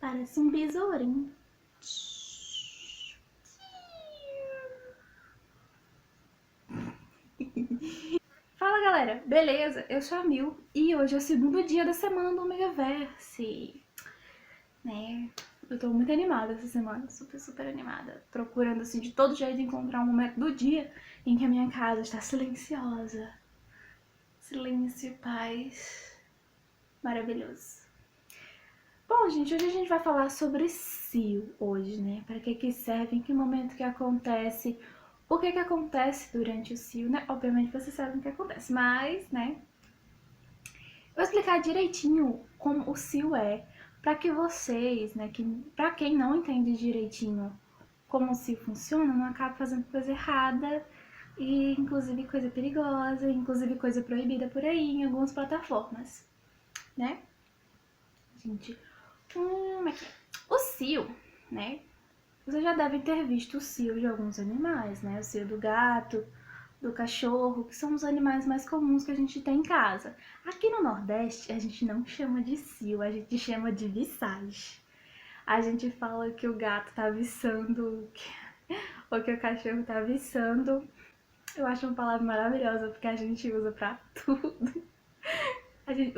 Parece um besourinho. Fala galera, beleza? Eu sou a Mil e hoje é o segundo dia da semana do Omegaverse, né? Eu tô muito animada essa semana, super animada, procurando assim de todo jeito encontrar um momento do dia em que a minha casa está silenciosa. Silêncio e paz, maravilhoso. Bom, gente, hoje a gente vai falar sobre Sil hoje, né? Para que serve, em que momento que acontece, o que acontece durante o Sil, né? Obviamente vocês sabem o que acontece, mas, né? Eu vou explicar direitinho como o Sil é, para que vocês, né, para quem não entende direitinho como o Sil funciona, não acabe fazendo coisa errada e inclusive coisa perigosa, inclusive coisa proibida por aí em algumas plataformas, né? Gente, aqui. O cio, né? Você já deve ter visto o cio de alguns animais, né? O cio do gato, do cachorro, que são os animais mais comuns que a gente tem em casa. Aqui no Nordeste, a gente não chama de cio, a gente chama de viçage. A gente fala que o gato tá viçando, ou que o cachorro tá viçando. Eu acho uma palavra maravilhosa, porque a gente usa pra tudo. A gente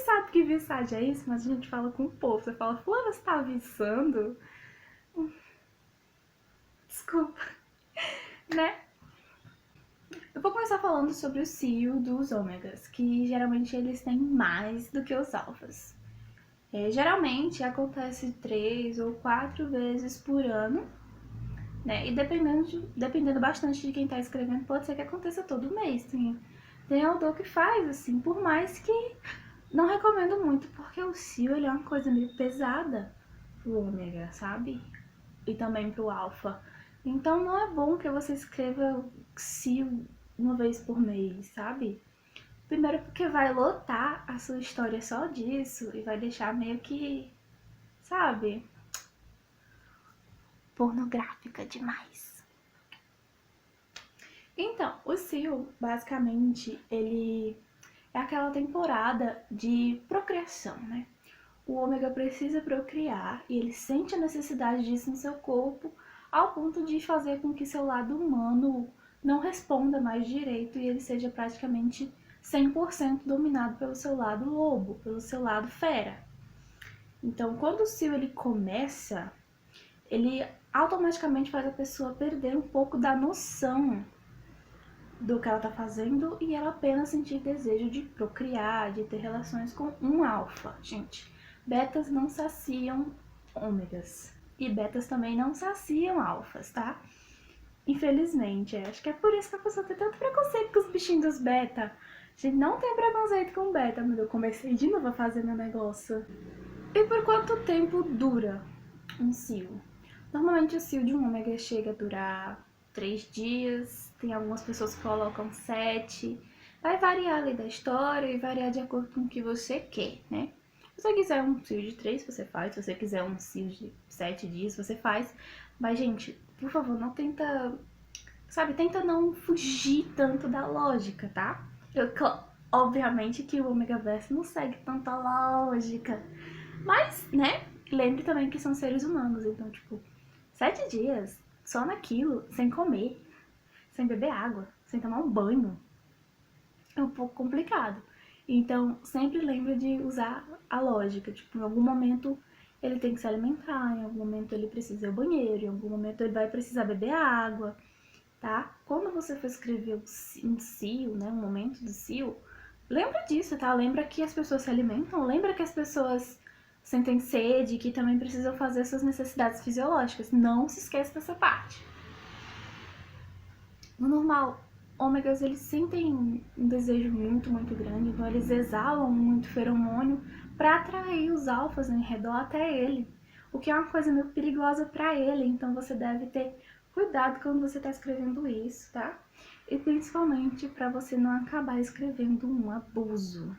sabe que viçagem é isso, mas a gente fala com o povo. Você fala, fulano, você tá viçando? Desculpa, né? Eu vou começar falando sobre o cio dos ômegas, que geralmente eles têm mais do que os alfas. Geralmente acontece 3 ou 4 vezes por ano, né? E dependendo bastante de quem tá escrevendo, pode ser que aconteça todo mês. Tem autor que faz, assim, por mais que não recomendo muito, porque o cio ele é uma coisa meio pesada pro ômega, sabe? E também pro alfa. Então não é bom que você escreva cio uma vez por mês, sabe? Primeiro porque vai lotar a sua história só disso e vai deixar meio que, sabe, pornográfica demais. Então, o cio, basicamente, ele é aquela temporada de procriação, né? O ômega precisa procriar e ele sente a necessidade disso no seu corpo ao ponto de fazer com que seu lado humano não responda mais direito e ele seja praticamente 100% dominado pelo seu lado lobo, pelo seu lado fera. Então, quando o cio ele começa, ele automaticamente faz a pessoa perder um pouco da noção do que ela está fazendo e ela apenas sentir desejo de procriar, de ter relações com um alfa, gente. Betas não saciam ômegas e betas também não saciam alfas, tá? Infelizmente, acho que é por isso que a pessoa tem tanto preconceito com os bichinhos dos beta. A gente não tem preconceito com beta, mas eu comecei de novo a fazer meu negócio. E por quanto tempo dura um cio? Normalmente o cio de um ômega chega a durar 3 dias, tem algumas pessoas que colocam 7. Vai variar ali da história e variar de acordo com o que você quer, né? Se você quiser um cio de 3, você faz. Se você quiser um cio de 7 dias, você faz. Mas, gente, por favor, não tenta... Sabe, tenta não fugir tanto da lógica, tá? Obviamente que o Omegaverse não segue tanta lógica. Mas, né, lembre também que são seres humanos. Então, tipo, 7 dias só naquilo, sem comer, sem beber água, sem tomar um banho, é um pouco complicado. Então, sempre lembre de usar a lógica. Tipo, em algum momento ele tem que se alimentar, em algum momento ele precisa ir ao banheiro, em algum momento ele vai precisar beber água, tá? Quando você for escrever um cio, né, um momento do cio, lembra disso, tá? Lembra que as pessoas se alimentam, lembra que as pessoas sentem sede, que também precisam fazer suas necessidades fisiológicas. Não se esqueça dessa parte. No normal, ômegas eles sentem um desejo muito grande, então eles exalam muito feromônio para atrair os alfas em redor até ele, o que é uma coisa meio perigosa para ele, então você deve ter cuidado quando você está escrevendo isso, tá? E principalmente para você não acabar escrevendo um abuso.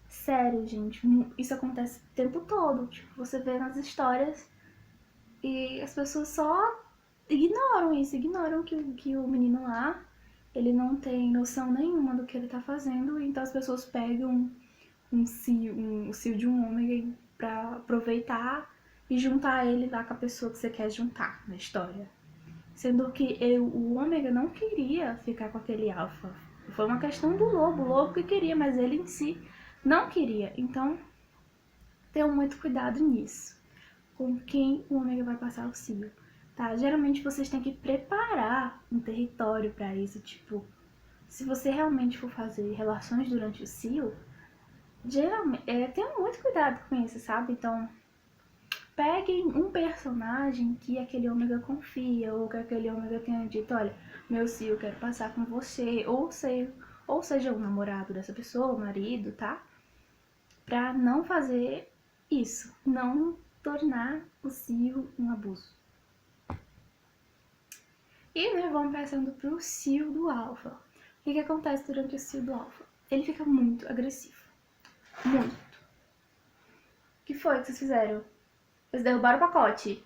Sério, gente, isso acontece o tempo todo, tipo, você vê nas histórias e as pessoas só ignoram isso, ignoram que o menino lá, ele não tem noção nenhuma do que ele tá fazendo, então as pessoas pegam o cio de um ômega pra aproveitar e juntar ele lá com a pessoa que você quer juntar na história. Sendo que o ômega não queria ficar com aquele alfa. Foi uma questão do lobo, o lobo que queria, mas ele em si não queria. Então, tenham muito cuidado nisso, com quem o ômega vai passar o cio, tá? Geralmente vocês têm que preparar um território para isso, tipo, se você realmente for fazer relações durante o cio, geralmente, tenham muito cuidado com isso, sabe? Então, peguem um personagem que aquele ômega confia, ou que aquele ômega tenha dito, olha, meu cio, eu quero passar com você, ou seja o namorado dessa pessoa, o marido, tá? Pra não fazer isso, não tornar o cio um abuso. E né, vamos passando pro cio do alfa. O que acontece durante o cio do alfa? Ele fica muito agressivo. Muito. O que foi que vocês fizeram? Vocês derrubaram o pacote.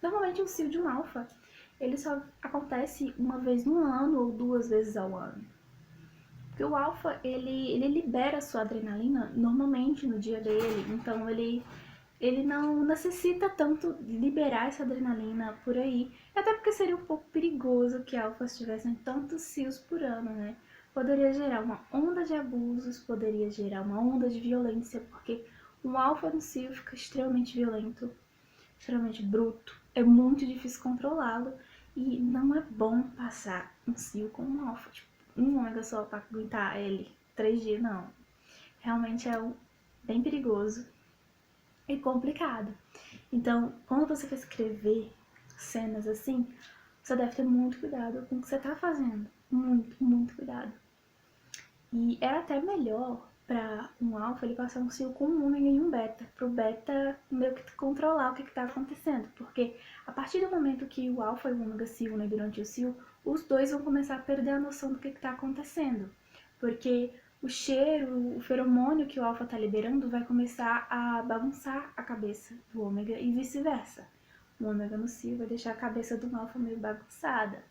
Normalmente o cio de um alfa, ele só acontece uma vez no ano ou 2 vezes ao ano. Porque o alfa, ele libera a sua adrenalina normalmente no dia dele, então ele não necessita tanto liberar essa adrenalina por aí. Até porque seria um pouco perigoso que alfas tivessem tantos cios por ano, né? Poderia gerar uma onda de abusos, poderia gerar uma onda de violência, porque um alfa no cio fica extremamente violento, extremamente bruto. É muito difícil controlá-lo e não é bom passar um cio com um alfa. Tipo, um ômega só pra aguentar ele 3 dias, não. Realmente é bem perigoso e complicado. Então, quando você for escrever cenas assim, você deve ter muito cuidado com o que você tá fazendo. Muito, muito cuidado. E é até melhor para um alfa ele passar um cio com um ômega e um beta, pro beta meio que controlar o que tá acontecendo, porque a partir do momento que o alfa e o ômega se unem durante o cio, os dois vão começar a perder a noção do que tá acontecendo, porque o cheiro, o feromônio que o alfa tá liberando vai começar a bagunçar a cabeça do ômega e vice-versa. O ômega no cio vai deixar a cabeça do alfa meio bagunçada.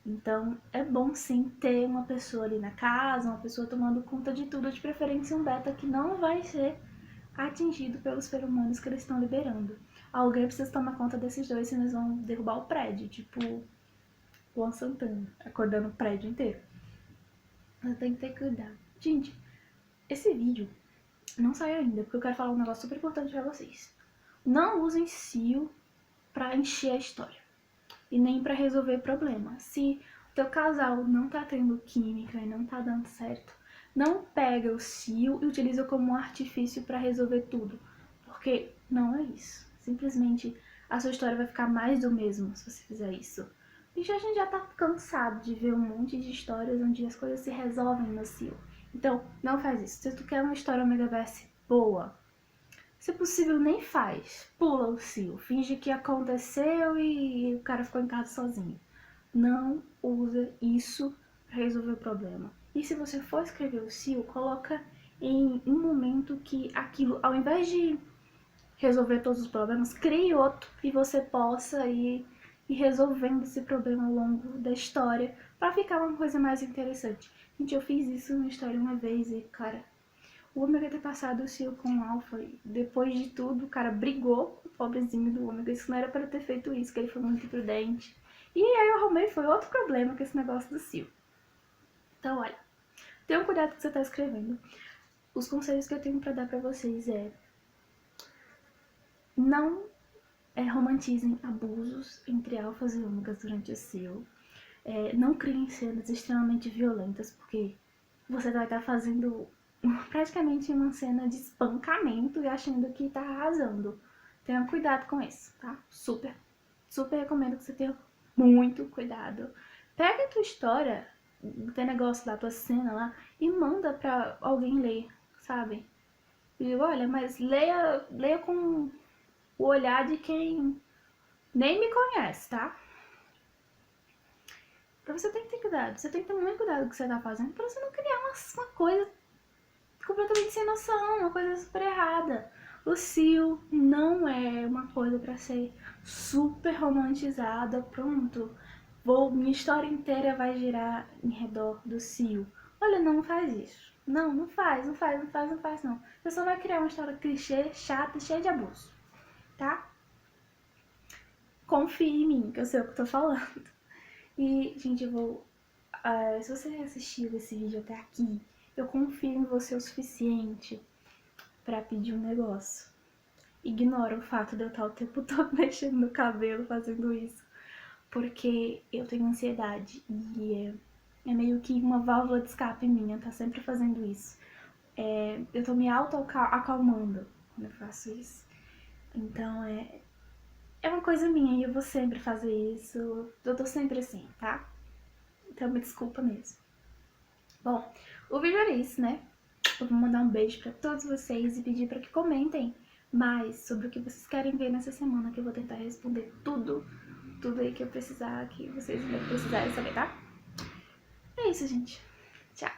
Então, é bom sim ter uma pessoa ali na casa, uma pessoa tomando conta de tudo, de preferência um beta que não vai ser atingido pelos feromônios que eles estão liberando. Alguém precisa tomar conta desses dois, senão eles vão derrubar o prédio, tipo Luan Santana, acordando o prédio inteiro. Mas tem que ter cuidado. Gente, esse vídeo não saiu ainda, porque eu quero falar um negócio super importante pra vocês. Não usem cio pra encher a história e nem para resolver problema. Se o teu casal não tá tendo química e não tá dando certo, não pega o cio e utiliza como um artifício para resolver tudo, porque não é isso. Simplesmente a sua história vai ficar mais do mesmo se você fizer isso. E a gente já tá cansado de ver um monte de histórias onde as coisas se resolvem no cio. Então, não faz isso. Se tu quer uma história Omegaverse boa, se possível, nem faz. Pula o cio. Finge que aconteceu e o cara ficou em casa sozinho. Não usa isso para resolver o problema. E se você for escrever o cio, coloca em um momento que aquilo, ao invés de resolver todos os problemas, crie outro e você possa ir resolvendo esse problema ao longo da história para ficar uma coisa mais interessante. Gente, eu fiz isso na história uma vez e, cara, o ômega ter passado o cio com o alfa. Depois de tudo, o cara brigou com o pobrezinho do ômega. Isso não era para ter feito isso, que ele foi muito imprudente. E aí eu arrumei, foi outro problema com esse negócio do cio. Então, olha, tenham cuidado com o que você está escrevendo. Os conselhos que eu tenho para dar para vocês é: não romantizem abusos entre alfas e ômegas durante o cio. Não criem cenas extremamente violentas, porque você vai estar fazendo praticamente uma cena de espancamento e achando que tá arrasando. Tenha cuidado com isso, tá? Super, super recomendo que você tenha muito cuidado. Pega a tua história, o teu negócio lá, tua cena lá, e manda pra alguém ler, sabe? E digo, olha, mas leia com o olhar de quem nem me conhece, tá? Pra você tem que ter cuidado, você tem que ter muito cuidado com o que você tá fazendo, pra você não criar uma coisa completamente sem noção, uma coisa super errada. O cio não é uma coisa para ser super romantizada, pronto. minha história inteira vai girar em redor do cio. Olha, não faz isso. Não faz, não. Você só vai criar uma história clichê, chata, cheia de abuso, tá? Confie em mim, que eu sei o que eu tô falando. E, gente, eu vou... se você assistiu esse vídeo até aqui, eu confio em você o suficiente pra pedir um negócio. Ignora o fato de eu estar o tempo todo mexendo no cabelo, fazendo isso. Porque eu tenho ansiedade e é meio que uma válvula de escape minha, tá sempre fazendo isso. Eu tô me auto-acalmando quando eu faço isso. Então é uma coisa minha e eu vou sempre fazer isso. Eu tô sempre assim, tá? Então me desculpa mesmo. Bom, o vídeo era isso, né? Eu vou mandar um beijo pra todos vocês e pedir pra que comentem mais sobre o que vocês querem ver nessa semana, que eu vou tentar responder tudo aí que eu precisar, que vocês precisarem saber, tá? É isso, gente. Tchau.